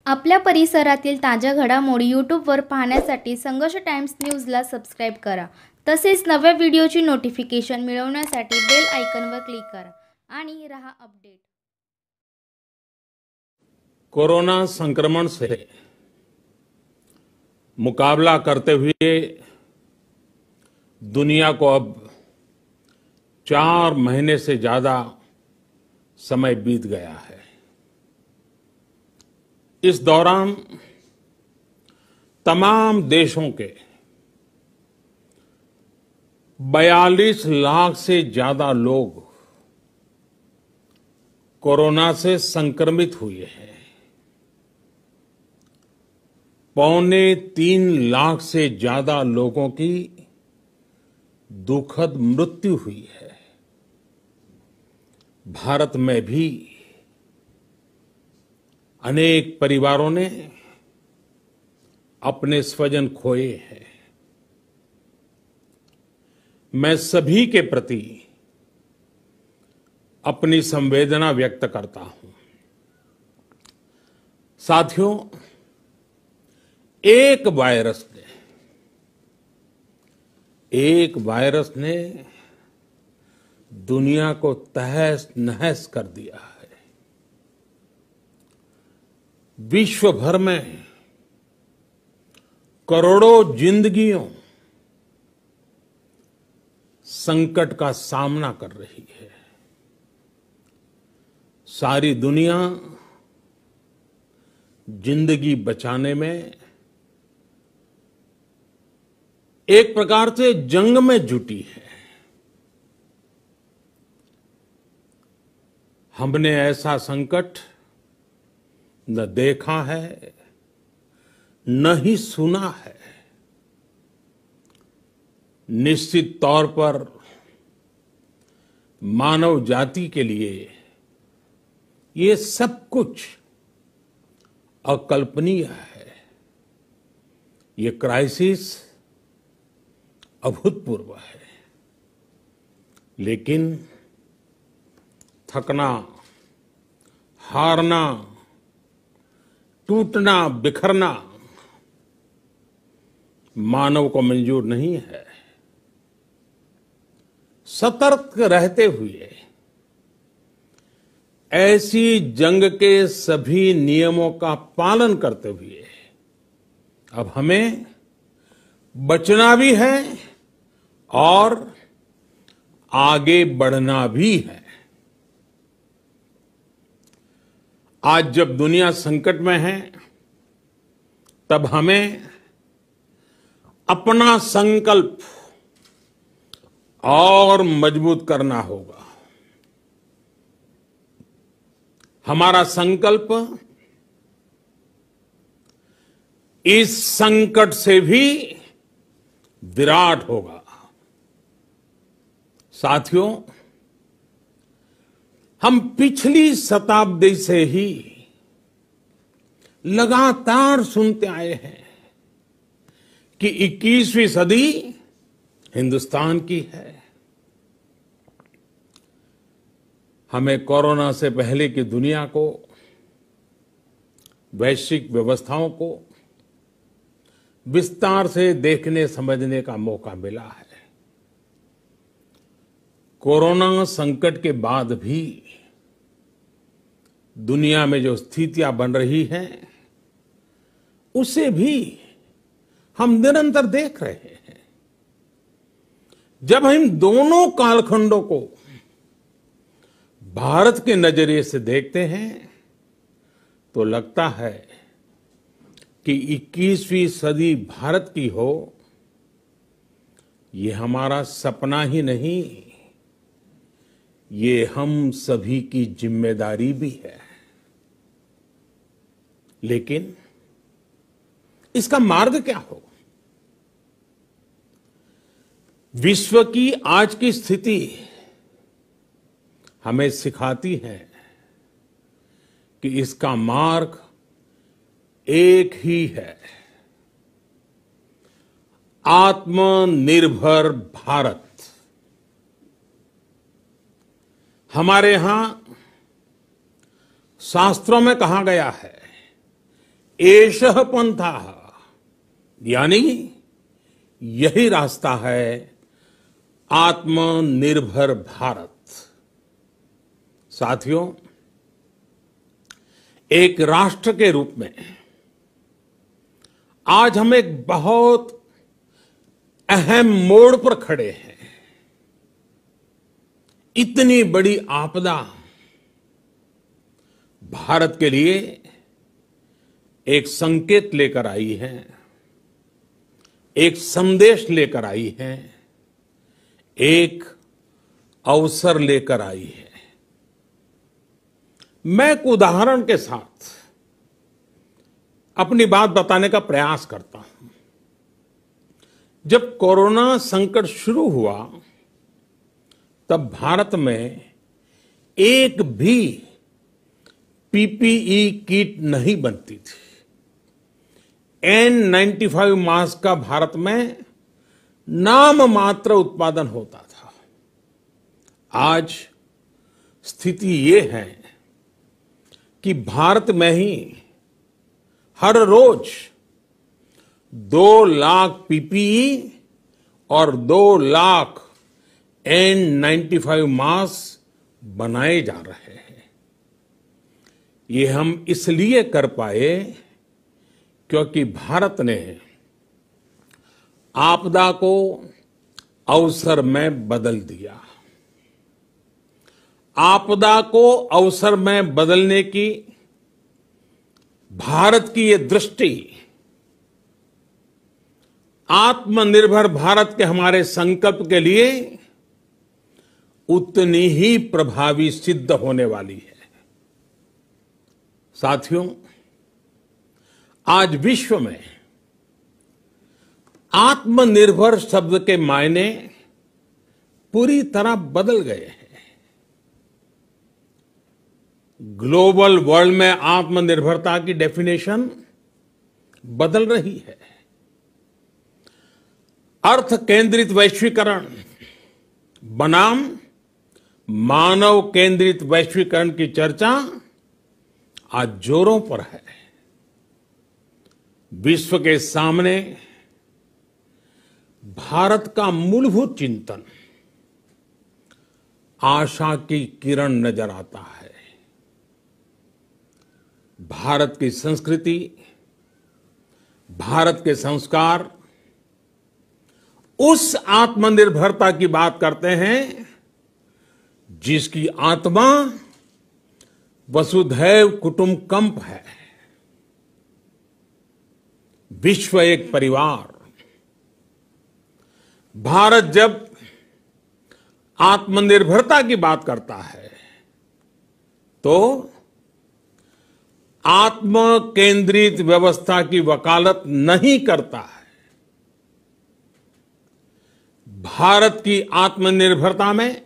आपल्या परिसरातील ताज्या घडामोडी यूट्यूबवर पाहण्यासाठी संघर्ष टाइम्स न्यूजला सबस्क्राईब करा. तसेच नव्या व्हिडिओची नोटिफिकेशन मिळवण्यासाठी बेल आयकॉनवर क्लिक करा आणि रहा अपडेट. कोरोना संक्रमण से मुकाबला करते हुए दुनिया को अब 4 महीने से ज्यादा समय बीत गया है. इस दौरान तमाम देशों के 42 लाख से ज्यादा लोग कोरोना से संक्रमित हुए हैं. 2.25 लाख से ज्यादा लोगों की दुखद मृत्यु हुई है. भारत में भी अनेक परिवारों ने अपने स्वजन खोए हैं. मैं सभी के प्रति अपनी संवेदना व्यक्त करता हूं. साथियों, एक वायरस ने दुनिया को तहस नहस कर दिया है. विश्व भर में करोड़ों जिंदगियों संकट का सामना कर रही है. सारी दुनिया जिंदगी बचाने में एक प्रकार से जंग में जुटी है. हमने ऐसा संकट न देखा है, न ही सुना है. निश्चित तौर पर मानव जाति के लिए ये सब कुछ अकल्पनीय है. ये क्राइसिस अभूतपूर्व है. लेकिन थकना, हारना, टूटना, बिखरना मानव को मंजूर नहीं है. सतर्क रहते हुए ऐसी जंग के सभी नियमों का पालन करते हुए अब हमें बचना भी है और आगे बढ़ना भी है. आज जब दुनिया संकट में है, तब हमें अपना संकल्प और मजबूत करना होगा. हमारा संकल्प इस संकट से भी विराट होगा. साथियों, हम पिछली शताब्दी से ही लगातार सुनते आए हैं कि 21वीं सदी हिंदुस्तान की है. हमें कोरोना से पहले की दुनिया को, वैश्विक व्यवस्थाओं को विस्तार से देखने समझने का मौका मिला है. कोरोना संकट के बाद भी दुनिया में जो स्थितियां बन रही हैं, उसे भी हम निरंतर देख रहे हैं. जब हम दोनों कालखंडों को भारत के नजरिए से देखते हैं, तो लगता है कि 21वीं सदी भारत की हो, ये हमारा सपना ही नहीं, ये हम सभी की जिम्मेदारी भी है. लेकिन इसका मार्ग क्या हो? विश्व की आज की स्थिति हमें सिखाती है कि इसका मार्ग एक ही है, आत्मनिर्भर भारत. हमारे यहां शास्त्रों में कहा गया है एषः पंथः, यानी यही रास्ता है आत्मनिर्भर भारत। साथियों, एक राष्ट्र के रूप में आज हम एक बहुत अहम मोड़ पर खड़े हैं। इतनी बड़ी आपदा भारत के लिए एक संकेत लेकर आई है, एक संदेश लेकर आई है, एक अवसर लेकर आई है। मैं एक उदाहरण के साथ अपनी बात बताने का प्रयास करता हूं। जब कोरोना संकट शुरू हुआ तब भारत में एक भी पीपीई किट नहीं बनती थी। N95 मास्क का भारत में नाम मात्र उत्पादन होता था। आज स्थिति ये है कि भारत में ही हर रोज 2 लाख पीपीई और 2 लाख N95 मास्क बनाए जा रहे हैं। ये हम इसलिए कर पाए क्योंकि भारत ने आपदा को अवसर में बदल दिया। आपदा को अवसर में बदलने की भारत की ये दृष्टि आत्मनिर्भर भारत के हमारे संकल्प के लिए उतनी ही प्रभावी सिद्ध होने वाली है। साथियों, आज विश्व में आत्मनिर्भर शब्द के मायने पूरी तरह बदल गए हैं। ग्लोबल वर्ल्ड में आत्मनिर्भरता की डेफिनेशन बदल रही है। अर्थ केंद्रित वैश्वीकरण बनाम मानव केंद्रित वैश्वीकरण की चर्चा आज जोरों पर है। विश्व के सामने भारत का मूलभूत चिंतन आशा की किरण नजर आता है। भारत की संस्कृति, भारत के संस्कार उस आत्मनिर्भरता की बात करते हैं जिसकी आत्मा वसुधैव कुटुंबकम है। विश्व एक परिवार। भारत जब आत्मनिर्भरता की बात करता है तो आत्म केंद्रित व्यवस्था की वकालत नहीं करता है। भारत की आत्मनिर्भरता में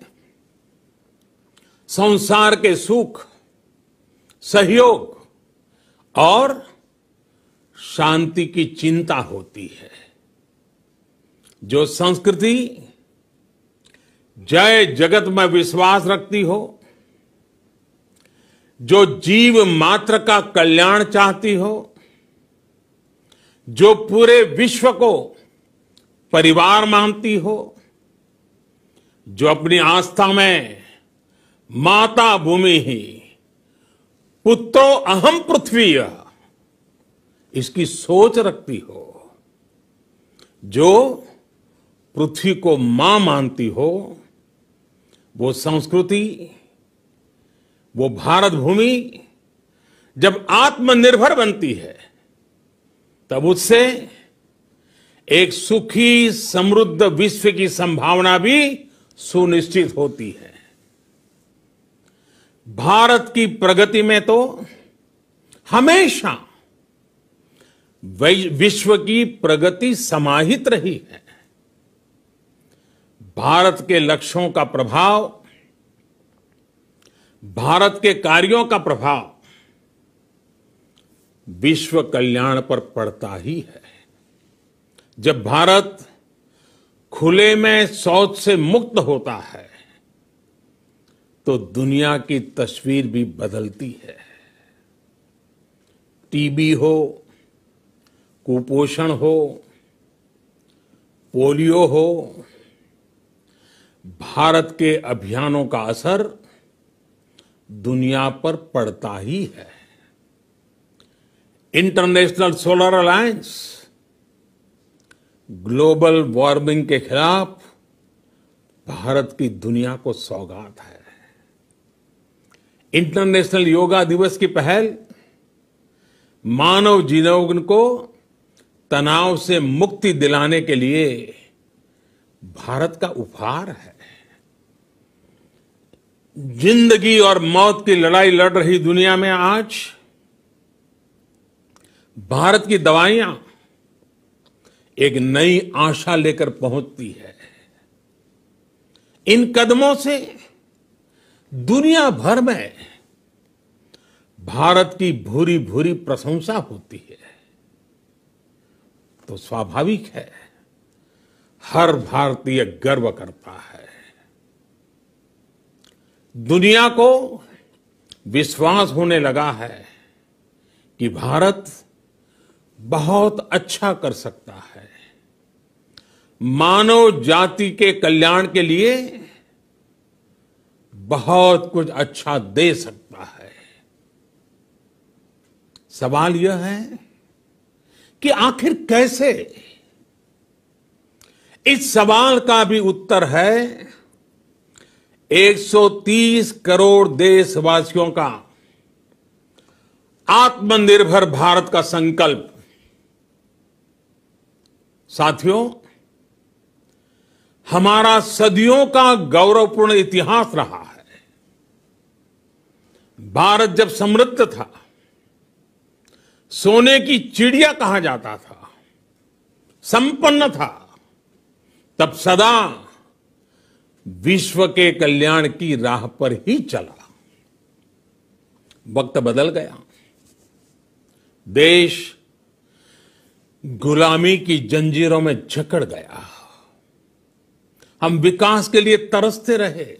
संसार के सुख, सहयोग और शांति की चिंता होती है। जो संस्कृति जय जगत में विश्वास रखती हो, जो जीव मात्र का कल्याण चाहती हो, जो पूरे विश्व को परिवार मानती हो, जो अपनी आस्था में माता भूमि ही पुत्रो अहम पृथ्वी इसकी सोच रखती हो, जो पृथ्वी को मां मानती हो, वो संस्कृति, वो भारत भूमि जब आत्मनिर्भर बनती है तब उससे एक सुखी समृद्ध विश्व की संभावना भी सुनिश्चित होती है। भारत की प्रगति में तो हमेशा विश्व की प्रगति समाहित रही है। भारत के लक्ष्यों का प्रभाव, भारत के कार्यों का प्रभाव विश्व कल्याण पर पड़ता ही है। जब भारत खुले में शौच से मुक्त होता है तो दुनिया की तस्वीर भी बदलती है। टीबी हो, कुपोषण हो, पोलियो हो, भारत के अभियानों का असर दुनिया पर पड़ता ही है। International solar alliance global warming के खिलाफ भारत की दुनिया को सौगात है। इंटरनेशनल योगा दिवस की पहल मानव जीवन को तनाव से मुक्ति दिलाने के लिए भारत का उपहार है। जिंदगी और मौत की लड़ाई लड़ रही दुनिया में आज भारत की दवाइयां एक नई आशा लेकर पहुंचती है। इन कदमों से दुनिया भर में भारत की भूरी भूरी प्रशंसा होती है। तो स्वाभाविक है, हर भारतीय गर्व करता है। दुनिया को विश्वास होने लगा है कि भारत बहुत अच्छा कर सकता है, मानव जाति के कल्याण के लिए बहुत कुछ अच्छा दे सकता है। सवाल यह है कि आखिर कैसे? इस सवाल का भी उत्तर है 130 करोड़ देशवासियों का आत्मनिर्भर भारत का संकल्प। साथियों, हमारा सदियों का गौरवपूर्ण इतिहास रहा है। भारत जब समृद्ध था, सोने की चिड़िया कहा जाता था, संपन्न था, तब सदा विश्व के कल्याण की राह पर ही चला। वक्त बदल गया, देश गुलामी की जंजीरों में जकड़ गया। हम विकास के लिए तरसते रहे।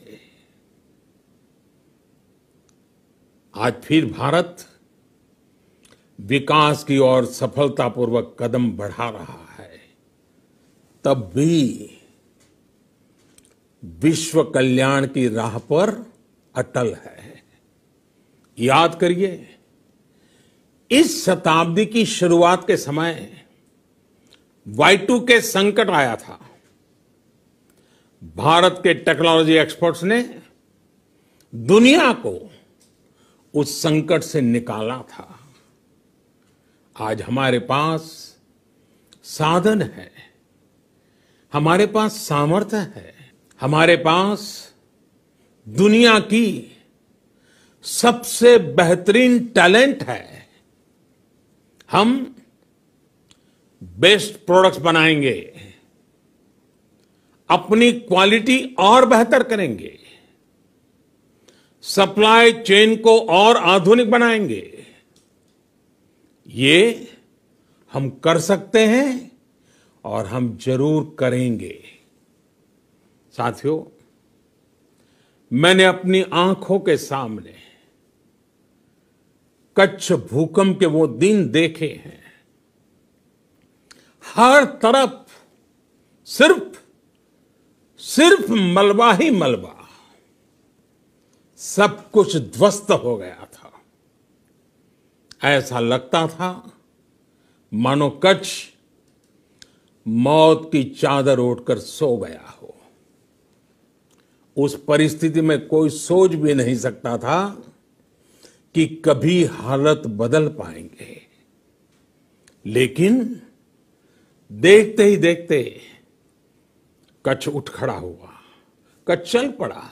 आज फिर भारत विकास की ओर सफलतापूर्वक कदम बढ़ा रहा है। तब भी विश्व कल्याण की राह पर अटल है। याद करिए, इस शताब्दी की शुरुआत के समय Y2K संकट आया था। भारत के टेक्नोलॉजी एक्सपर्ट्स ने दुनिया को उस संकट से निकाला था। आज हमारे पास साधन है, हमारे पास सामर्थ्य है, हमारे पास दुनिया की सबसे बेहतरीन टैलेंट है। हम बेस्ट प्रोडक्ट्स बनाएंगे, अपनी क्वालिटी और बेहतर करेंगे, सप्लाई चेन को और आधुनिक बनाएंगे। ये हम कर सकते हैं और हम जरूर करेंगे। साथियों, मैंने अपनी आंखों के सामने कच्छ भूकंप के वो दिन देखे हैं। हर तरफ सिर्फ मलबा ही मलबा, सब कुछ ध्वस्त हो गया था। ऐसा लगता था मानो कच्छ मौत की चादर ओढ़कर सो गया हो। उस परिस्थिति में कोई सोच भी नहीं सकता था कि कभी हालत बदल पाएंगे। लेकिन देखते ही देखते कच्छ उठ खड़ा हुआ, कच्छ चल पड़ा,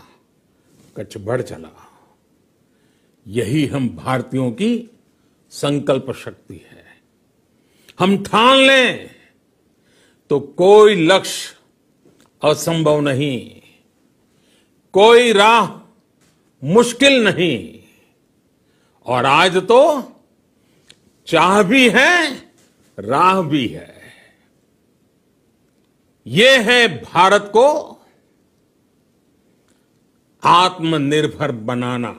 कच्छ बढ़ चला। यही हम भारतीयों की संकल्प शक्ति है। हम ठान लें तो कोई लक्ष्य असंभव नहीं, कोई राह मुश्किल नहीं। और आज तो चाह भी है, राह भी है। ये है भारत को आत्मनिर्भर बनाना।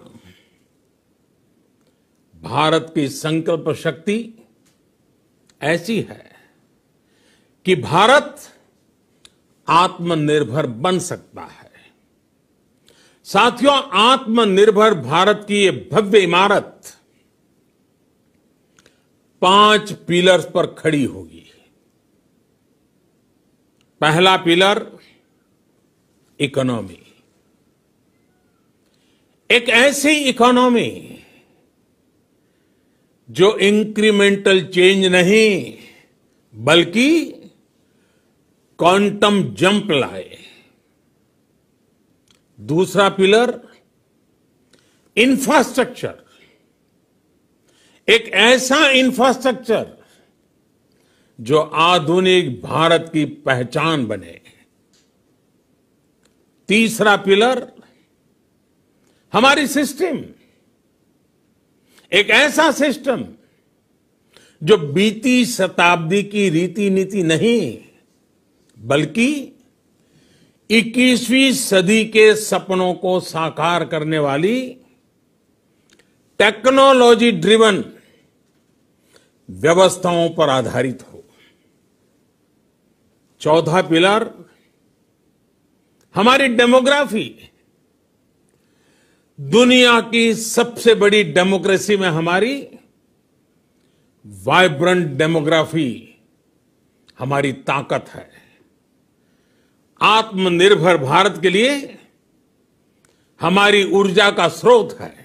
भारत की संकल्प शक्ति ऐसी है कि भारत आत्मनिर्भर बन सकता है। साथियों, आत्मनिर्भर भारत की ये भव्य इमारत 5 पिलर्स पर खड़ी होगी। पहला पिलर इकोनॉमी। एक ऐसी इकोनॉमी जो इंक्रीमेंटल चेंज नहीं बल्कि क्वांटम जंप लाए। दूसरा पिलर इंफ्रास्ट्रक्चर। एक ऐसा इंफ्रास्ट्रक्चर जो आधुनिक भारत की पहचान बने। तीसरा पिलर हमारी सिस्टम। एक ऐसा सिस्टम जो बीती शताब्दी की रीति नीति नहीं बल्कि 21वीं सदी के सपनों को साकार करने वाली टेक्नोलॉजी ड्रिवन व्यवस्थाओं पर आधारित हो। चौथा पिलर हमारी डेमोग्राफी। दुनिया की सबसे बड़ी डेमोक्रेसी में हमारी वाइब्रेंट डेमोग्राफी हमारी ताकत है। आत्मनिर्भर भारत के लिए हमारी ऊर्जा का स्रोत है।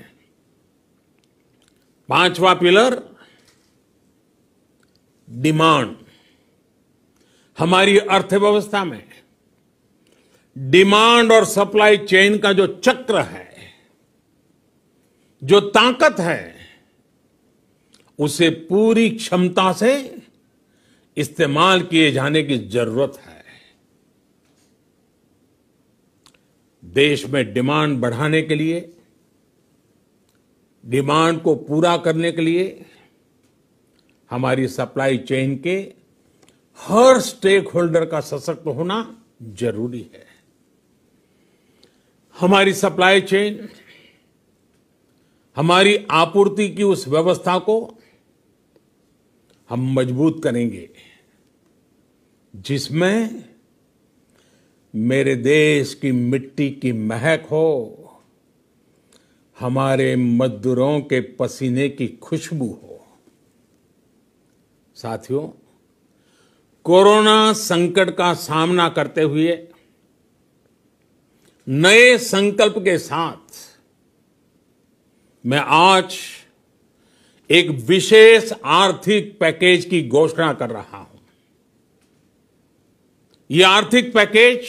पांचवा पिलर डिमांड। हमारी अर्थव्यवस्था में डिमांड और सप्लाई चेन का जो चक्र है, जो ताकत है, उसे पूरी क्षमता से इस्तेमाल किए जाने की जरूरत है। देश में डिमांड बढ़ाने के लिए, डिमांड को पूरा करने के लिए हमारी सप्लाई चेन के हर स्टेक होल्डर का सशक्त होना जरूरी है। हमारी सप्लाई चेन, हमारी आपूर्ति की उस व्यवस्था को हम मजबूत करेंगे जिसमें मेरे देश की मिट्टी की महक हो, हमारे मजदूरों के पसीने की खुशबू हो। साथियों, कोरोना संकट का सामना करते हुए नए संकल्प के साथ मैं आज एक विशेष आर्थिक पैकेज की घोषणा कर रहा हूं। ये आर्थिक पैकेज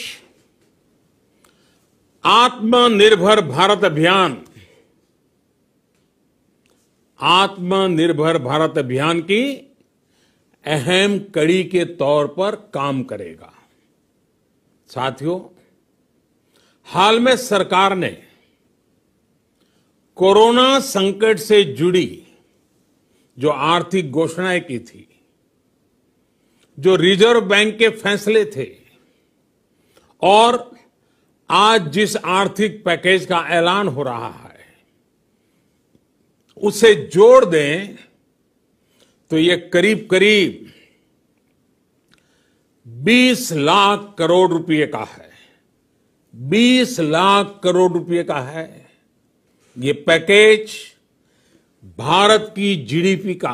आत्मनिर्भर भारत अभियान, आत्मनिर्भर भारत अभियान की अहम कड़ी के तौर पर काम करेगा। साथियों, हाल में सरकार ने कोरोना संकट से जुड़ी जो आर्थिक घोषणाएं की थी, जो रिजर्व बैंक के फैसले थे और आज जिस आर्थिक पैकेज का ऐलान हो रहा है, उसे जोड़ दें तो ये करीब करीब 20 लाख करोड़ रुपए का है। 20 लाख करोड़ रुपए का है। ये पैकेज भारत की जीडीपी का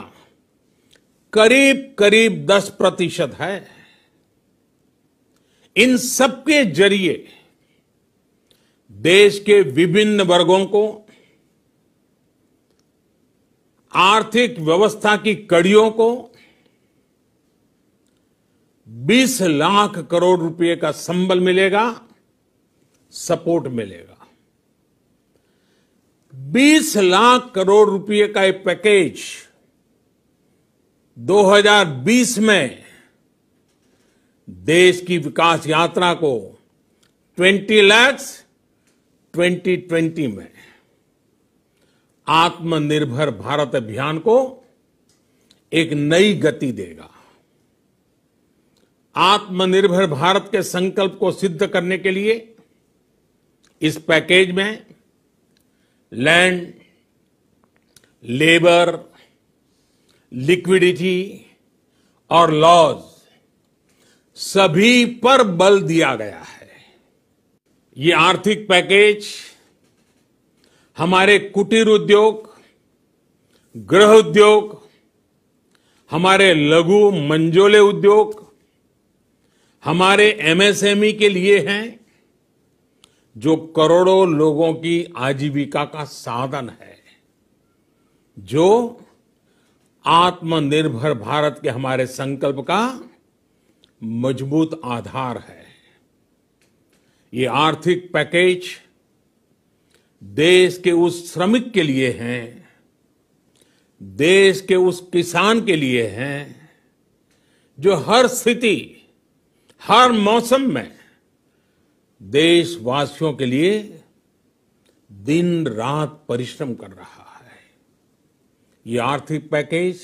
करीब करीब 10% है। इन सबके जरिए देश के विभिन्न वर्गों को आर्थिक व्यवस्था की कड़ियों को 20 लाख करोड़ रुपए का संबल मिलेगा, सपोर्ट मिलेगा। 20 लाख करोड़ रुपए का ये पैकेज 2020 में देश की विकास यात्रा को 20 लाख 2020 में आत्मनिर्भर भारत अभियान को एक नई गति देगा। आत्मनिर्भर भारत के संकल्प को सिद्ध करने के लिए इस पैकेज में लैंड, लेबर, लिक्विडिटी और लॉज सभी पर बल दिया गया है। ये आर्थिक पैकेज हमारे कुटीर उद्योग, गृह उद्योग, हमारे लघु मंझोले उद्योग, हमारे एमएसएमई के लिए हैं, जो करोड़ों लोगों की आजीविका का साधन है, जो आत्मनिर्भर भारत के हमारे संकल्प का मजबूत आधार है। ये आर्थिक पैकेज देश के उस श्रमिक के लिए हैं, देश के उस किसान के लिए हैं, जो हर स्थिति, हर मौसम में देशवासियों के लिए दिन रात परिश्रम कर रहा है। ये आर्थिक पैकेज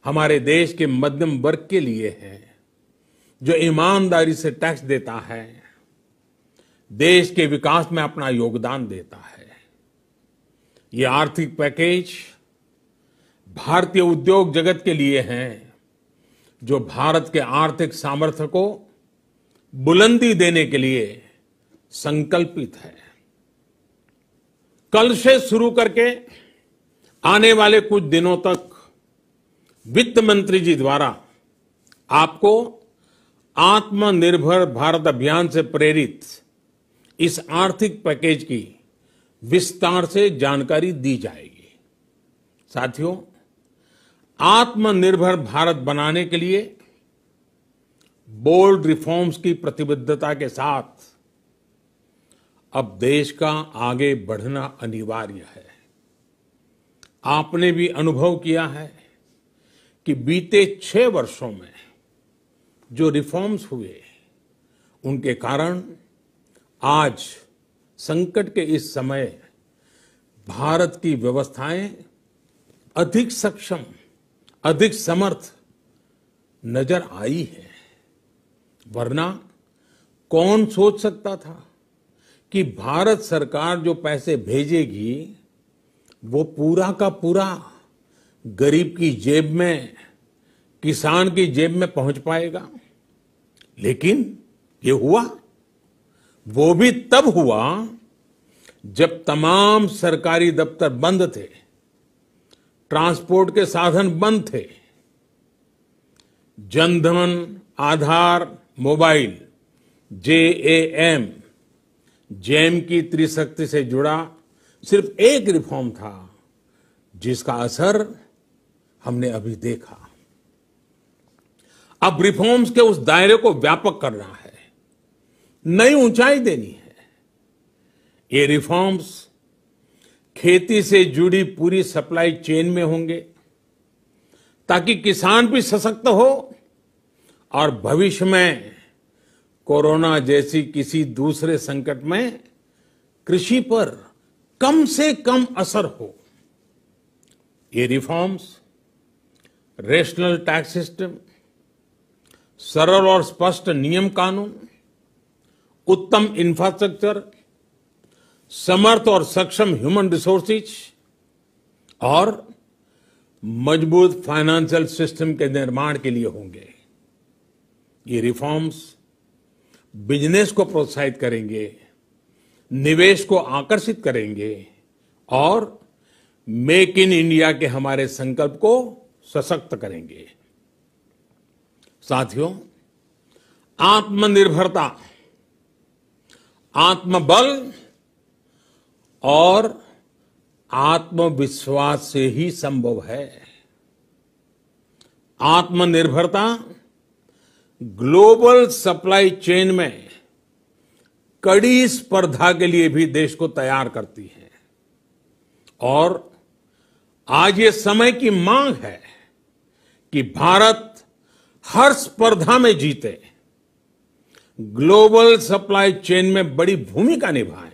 हमारे देश के मध्यम वर्ग के लिए है, जो ईमानदारी से टैक्स देता है, देश के विकास में अपना योगदान देता है। ये आर्थिक पैकेज भारतीय उद्योग जगत के लिए है, जो भारत के आर्थिक सामर्थ्य को बुलंदी देने के लिए संकल्पित है। कल से शुरू करके आने वाले कुछ दिनों तक वित्त मंत्री जी द्वारा आपको आत्मनिर्भर भारत अभियान से प्रेरित इस आर्थिक पैकेज की विस्तार से जानकारी दी जाएगी। साथियों, आत्मनिर्भर भारत बनाने के लिए बोल्ड रिफॉर्म्स की प्रतिबद्धता के साथ अब देश का आगे बढ़ना अनिवार्य है। आपने भी अनुभव किया है कि बीते 6 वर्षों में जो रिफॉर्म्स हुए, उनके कारण आज संकट के इस समय भारत की व्यवस्थाएं अधिक सक्षम, अधिक समर्थ नजर आई है। वरना कौन सोच सकता था कि भारत सरकार जो पैसे भेजेगी वो पूरा का पूरा गरीब की जेब में, किसान की जेब में पहुंच पाएगा। लेकिन ये हुआ। वो भी तब हुआ जब तमाम सरकारी दफ्तर बंद थे, ट्रांसपोर्ट के साधन बंद थे। जनधन, आधार, मोबाइल, जेएएम, जैम की त्रिशक्ति से जुड़ा सिर्फ एक रिफॉर्म था, जिसका असर हमने अभी देखा। अब रिफॉर्म्स के उस दायरे को व्यापक करना है, नई ऊंचाई देनी है। ये रिफॉर्म्स खेती से जुड़ी पूरी सप्लाई चेन में होंगे, ताकि किसान भी सशक्त हो और भविष्य में कोरोना जैसी किसी दूसरे संकट में कृषि पर कम से कम असर हो। ये रिफॉर्म्स रेशनल टैक्स सिस्टम, सरल और स्पष्ट नियम कानून, उत्तम इंफ्रास्ट्रक्चर, समर्थ और सक्षम ह्यूमन रिसोर्सेज और मजबूत फाइनेंशियल सिस्टम के निर्माण के लिए होंगे। ये रिफॉर्म्स बिजनेस को प्रोत्साहित करेंगे, निवेश को आकर्षित करेंगे और मेक इन इंडिया के हमारे संकल्प को सशक्त करेंगे। साथियों, आत्मनिर्भरता, आत्मबल और आत्मविश्वास से ही संभव है। आत्मनिर्भरता ग्लोबल सप्लाई चेन में कड़ी स्पर्धा के लिए भी देश को तैयार करती है और आज ये समय की मांग है कि भारत हर स्पर्धा में जीते, ग्लोबल सप्लाई चेन में बड़ी भूमिका निभाए।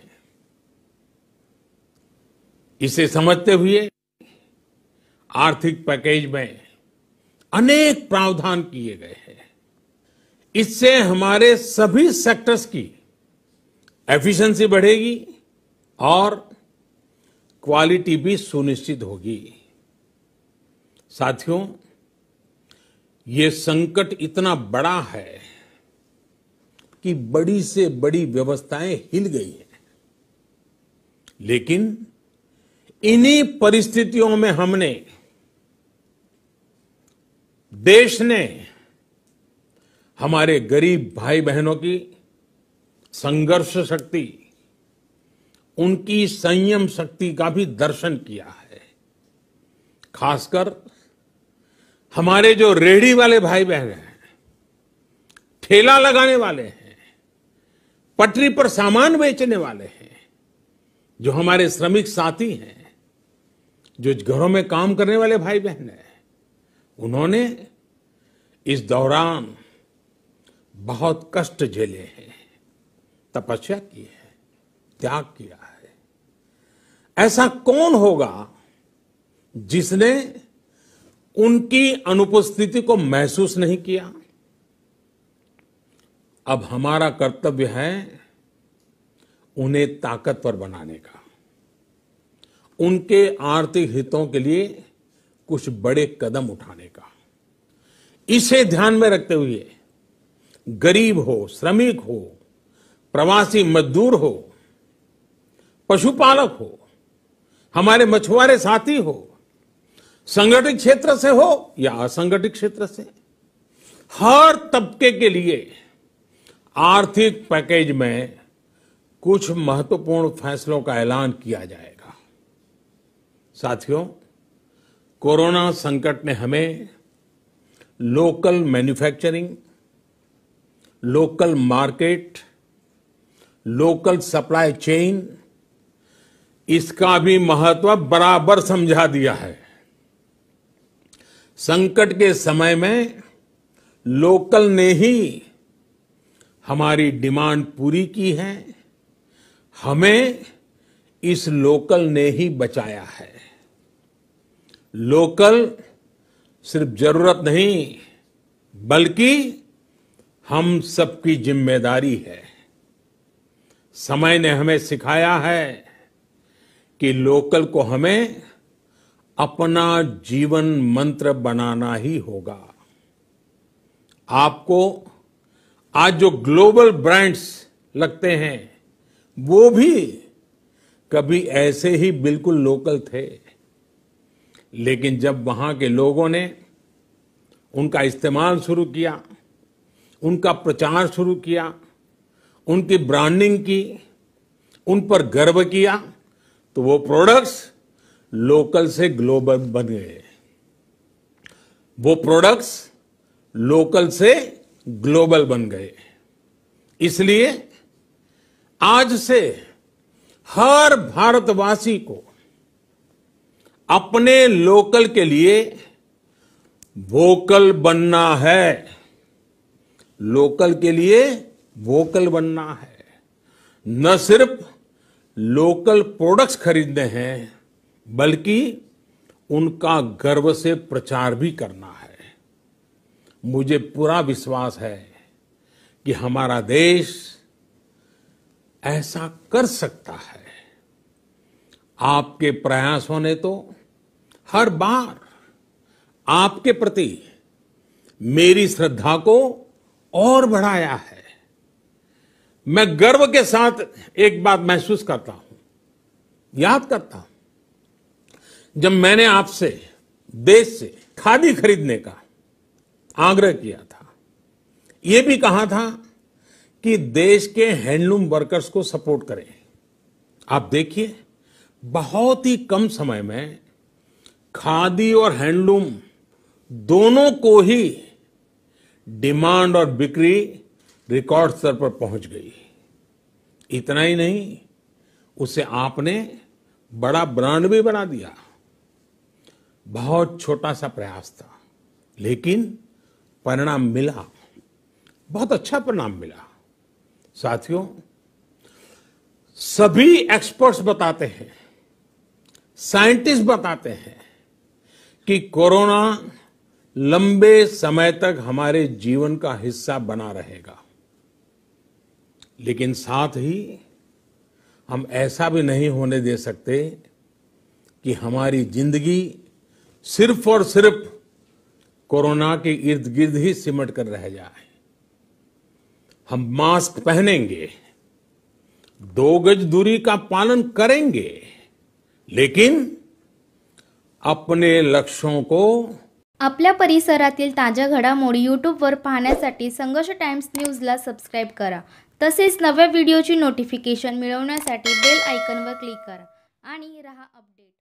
इसे समझते हुए आर्थिक पैकेज में अनेक प्रावधान किए गए हैं। इससे हमारे सभी सेक्टर्स की एफिशिएंसी बढ़ेगी और क्वालिटी भी सुनिश्चित होगी। साथियों, ये संकट इतना बड़ा है कि बड़ी से बड़ी व्यवस्थाएं हिल गई हैं। लेकिन इन्हीं परिस्थितियों में हमने, देश ने, हमारे गरीब भाई बहनों की संघर्ष शक्ति, उनकी संयम शक्ति का भी दर्शन किया है। खासकर हमारे जो रेहड़ी वाले भाई बहन हैं, ठेला लगाने वाले हैं, पटरी पर सामान बेचने वाले हैं, जो हमारे श्रमिक साथी हैं, जो घरों में काम करने वाले भाई बहन हैं, उन्होंने इस दौरान बहुत कष्ट झेले हैं, तपस्या की है, त्याग किया है। ऐसा कौन होगा जिसने उनकी अनुपस्थिति को महसूस नहीं किया? अब हमारा कर्तव्य है उन्हें ताकतवर बनाने का, उनके आर्थिक हितों के लिए कुछ बड़े कदम उठाने का। इसे ध्यान में रखते हुए गरीब हो, श्रमिक हो, प्रवासी मजदूर हो, पशुपालक हो, हमारे मछुआरे साथी हो, संगठित क्षेत्र से हो या असंगठित क्षेत्र से, हर तबके के लिए आर्थिक पैकेज में कुछ महत्वपूर्ण फैसलों का ऐलान किया जाएगा। साथियों, कोरोना संकट ने हमें local manufacturing, local market, local supply chain, इसका भी महत्व बराबर समझा दिया है। संकट के समय में लोकल ने ही हमारी डिमांड पूरी की है, हमें इस लोकल ने ही बचाया है। लोकल सिर्फ जरूरत नहीं, बल्कि हम सबकी जिम्मेदारी है। समय ने हमें सिखाया है कि लोकल को हमें अपना जीवन मंत्र बनाना ही होगा। आपको आज जो ग्लोबल ब्रांड्स लगते हैं, वो भी कभी ऐसे ही बिल्कुल लोकल थे, लेकिन जब वहां के लोगों ने उनका इस्तेमाल शुरू किया, उनका प्रचार शुरू किया, उनकी ब्रांडिंग की, उन पर गर्व किया, तो वो प्रोडक्ट्स लोकल से ग्लोबल बन गए। वो प्रोडक्ट्स लोकल से ग्लोबल बन गए। इसलिए आज से हर भारतवासी को अपने लोकल के लिए वोकल बनना है। लोकल के लिए वोकल बनना है। न सिर्फ लोकल प्रोडक्ट्स खरीदने हैं, बल्कि उनका गर्व से प्रचार भी करना है। मुझे पूरा विश्वास है कि हमारा देश ऐसा कर सकता है। आपके प्रयासों ने तो हर बार आपके प्रति मेरी श्रद्धा को और बढ़ाया है। मैं गर्व के साथ एक बात महसूस करता हूं, याद करता हूं, जब मैंने आपसे देश से खादी खरीदने का आग्रह किया था, यह भी कहा था कि देश के हैंडलूम वर्कर्स को सपोर्ट करें। आप देखिए, बहुत ही कम समय में खादी और हैंडलूम दोनों को ही डिमांड और बिक्री रिकॉर्ड स्तर पर पहुंच गई। इतना ही नहीं, उसे आपने बड़ा ब्रांड भी बना दिया। बहुत छोटा सा प्रयास था, लेकिन परिणाम मिला, बहुत अच्छा परिणाम मिला। साथियों, सभी एक्सपर्ट्स बताते हैं, साइंटिस्ट बताते हैं कि कोरोना लंबे समय तक हमारे जीवन का हिस्सा बना रहेगा। लेकिन साथ ही हम ऐसा भी नहीं होने दे सकते कि हमारी जिंदगी सिर्फ और सिर्फ कोरोना के इर्द गिर्द ही सिमट कर रह जाए। हम मास्क पहनेंगे, 2 गज दूरी का पालन करेंगे, लेकिन अपने लक्ष्यों को आपल्या परिसरातील ताज्या घडामोडी यूट्यूबवर पाहण्यासाठी संघर्ष टाइम्स न्यूजला सबस्क्राईब करा। तसेच नव्या व्हिडिओची नोटिफिकेशन मिळवण्यासाठी बेल आयकॉनवर क्लिक करा आणि रहा अपडेट।